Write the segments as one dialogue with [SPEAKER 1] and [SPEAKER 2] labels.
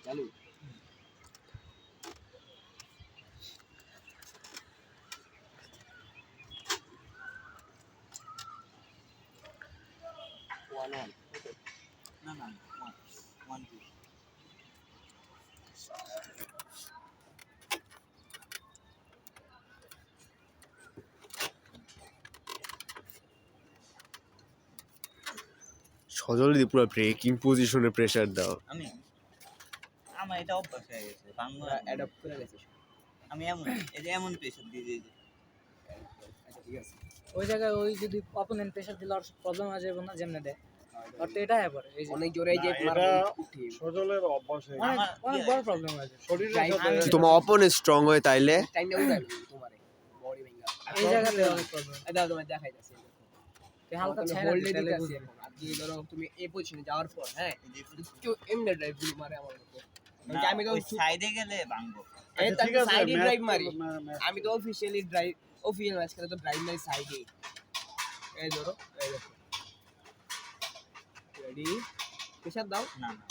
[SPEAKER 1] চালু না না 1 2
[SPEAKER 2] সজল দি পুরো ব্রেকিং পজিশনে প্রেসার দাও।
[SPEAKER 3] আমি আমার এটা অভ্যাস হয়ে গেছে বাংলা
[SPEAKER 1] অ্যাডাপ্ট করে গেছে
[SPEAKER 3] আমি এমন এই যে এমন প্রেসার দিয়ে দিই
[SPEAKER 1] আচ্ছা ঠিক আছে
[SPEAKER 4] ওই জায়গায় ওই যদি অপোনেন্ট প্রেসার দিলে আর প্রবলেম হয়ে যাবে না যেমনে দেয় আর তো এটা হ্যাঁ পরে এই যে
[SPEAKER 1] অনেক জোরে যে
[SPEAKER 5] এটা সজলের অভ্যাস হয়ে গেছে।
[SPEAKER 4] অনেক বড় প্রবলেম হয়ে যাবে
[SPEAKER 5] শরীরের
[SPEAKER 1] Right.
[SPEAKER 5] সাথে
[SPEAKER 2] যদি তোমার অপোনেন্ট স্ট্রং হয় তাইলে
[SPEAKER 1] টাইমটা উঠাই তোমারে বডি ভেঙ্গা
[SPEAKER 4] এই জায়গাতে অনেক প্রবলেম
[SPEAKER 1] এটা তোমার দেখাই যাচ্ছে
[SPEAKER 4] হালকা
[SPEAKER 1] তুমি
[SPEAKER 4] ছাইরা
[SPEAKER 1] হোল্ডে
[SPEAKER 4] দিলে
[SPEAKER 1] দিতে
[SPEAKER 4] বুঝবে
[SPEAKER 1] আছে আর কি ধরো তুমি এই পজিশনে যাওয়ার পর হ্যাঁ একটু এমনি ড্রাইভ গুলি মারে আমার মতো আমি তো
[SPEAKER 3] সাইডে গেলে ভাঙবো
[SPEAKER 1] এই
[SPEAKER 5] আচ্ছা, ঠিক আছে,
[SPEAKER 1] সাইডে
[SPEAKER 5] match
[SPEAKER 1] ড্রাইভ মারি
[SPEAKER 5] করবো, match
[SPEAKER 1] আমি তো অফিশিয়ালি ড্রাইভ অফিশিয়াল ম্যাচ খেলে তো ড্রাইভ মারি সাইডে এই ধরো এই দেখো রেডি প্রেসার দাও
[SPEAKER 3] না না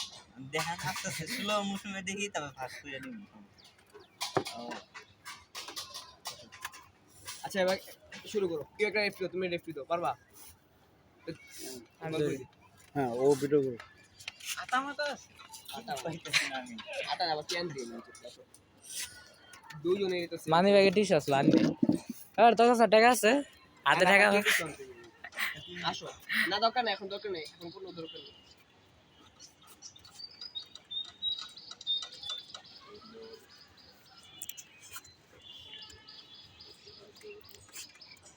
[SPEAKER 3] দেখা আস্তে আস্তে স্লো মোশনে দেখি তবে ফাস্ট করে নিব
[SPEAKER 1] আচ্ছা এবার শুরু করো কি একটা রেফারি তুমি রেফারি দাও পারবা
[SPEAKER 5] হ্যাঁ ও ভিডিও করে
[SPEAKER 3] আতা মাতা পাইতেছি না আমি
[SPEAKER 1] আটা আবার কেন দিই না দুইজনে তো
[SPEAKER 4] মানি ব্যাগে টিস আসলো আনি আর তোর কাছে টাকা আছে হাতে টাকা
[SPEAKER 1] আসো না দরকার নেই এখন দরকার নেই এখন কোনো দরকার নেই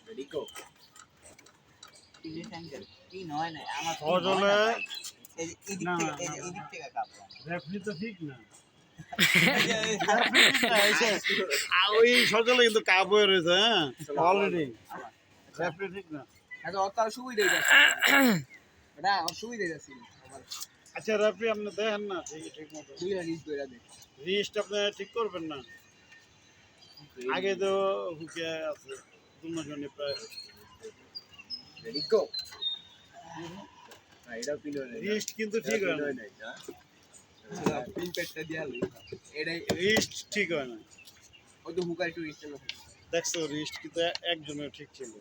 [SPEAKER 3] রেডি গো কি নয় না আমার
[SPEAKER 5] সজলে
[SPEAKER 3] এই এদিক
[SPEAKER 5] না,
[SPEAKER 3] থেকে
[SPEAKER 5] না,
[SPEAKER 3] এদিক থেকে কাপড়
[SPEAKER 5] রেফারি তো ঠিক না ওই সজলে কিন্তু কাপ হয়ে রয়েছে হ্যাঁ অলরেডি রেফারি ঠিক না
[SPEAKER 1] এত অত সুবিধা যাচ্ছে এটা অসুবিধা যাচ্ছে
[SPEAKER 5] আচ্ছা রেফারি আপনি দেখেন না ঠিক মতো
[SPEAKER 1] দুই রিস দইরা দে
[SPEAKER 5] রিস্ট আপনি ঠিক করবেন না আগে তো হুকে আছে দুজনে প্রায়
[SPEAKER 1] রেডি গো এটা পিলো
[SPEAKER 5] রিস্ট কিন্তু ঠিক হয় না
[SPEAKER 1] পিন পেটটা দিয়া লই এটাই
[SPEAKER 5] রিস্ট ঠিক হয় না
[SPEAKER 1] ওই তো হুকার একটু রিস্ট না
[SPEAKER 5] দেখছো রিস্ট কিন্তু একজনের ঠিক ছিল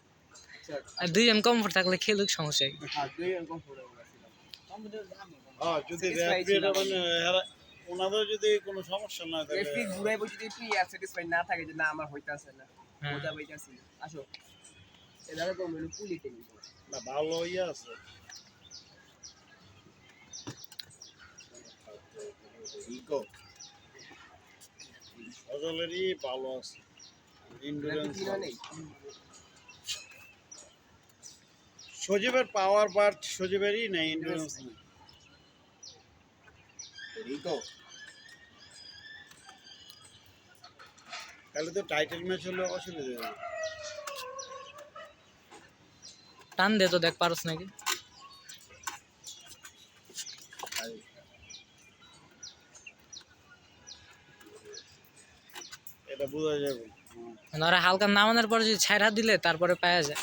[SPEAKER 4] আর দুইজন কমফোর্ট থাকলে খেলুক সমস্যা কি
[SPEAKER 1] হ্যাঁ দুই এরকম পড়ে গেছিলাম
[SPEAKER 3] কম্পিউটার জানি
[SPEAKER 5] হ্যাঁ যদি রেফারি মানে ওনাদের যদি কোনো সমস্যা না থাকে
[SPEAKER 1] রেফারি ঘুরাই বসে যদি তুই স্যাটিসফাইড না থাকে যে না আমার হইতাছে না মজা পাইতাছি আসো এদারে তো মেনু পুলি টেনি
[SPEAKER 5] না ভালো ইয়ে আছে
[SPEAKER 1] ইগো
[SPEAKER 5] সজলেরই ভালো আছে ইন্ডুরেন্স
[SPEAKER 1] নেই
[SPEAKER 5] সজীবের পাওয়ার পার্ট সজীবেরই নেই ইন্ডুরেন্স নেই
[SPEAKER 1] ইগো
[SPEAKER 5] তাহলে তো টাইটেল ম্যাচ হলে অসুবিধা হবে
[SPEAKER 4] টান দে তো দেখ পারস নাকি
[SPEAKER 5] এটা বোঝা যাবে
[SPEAKER 4] ওরা হালকা নামানোর পরে যদি ছাইরা দিলে তারপরে পাওয়া যায়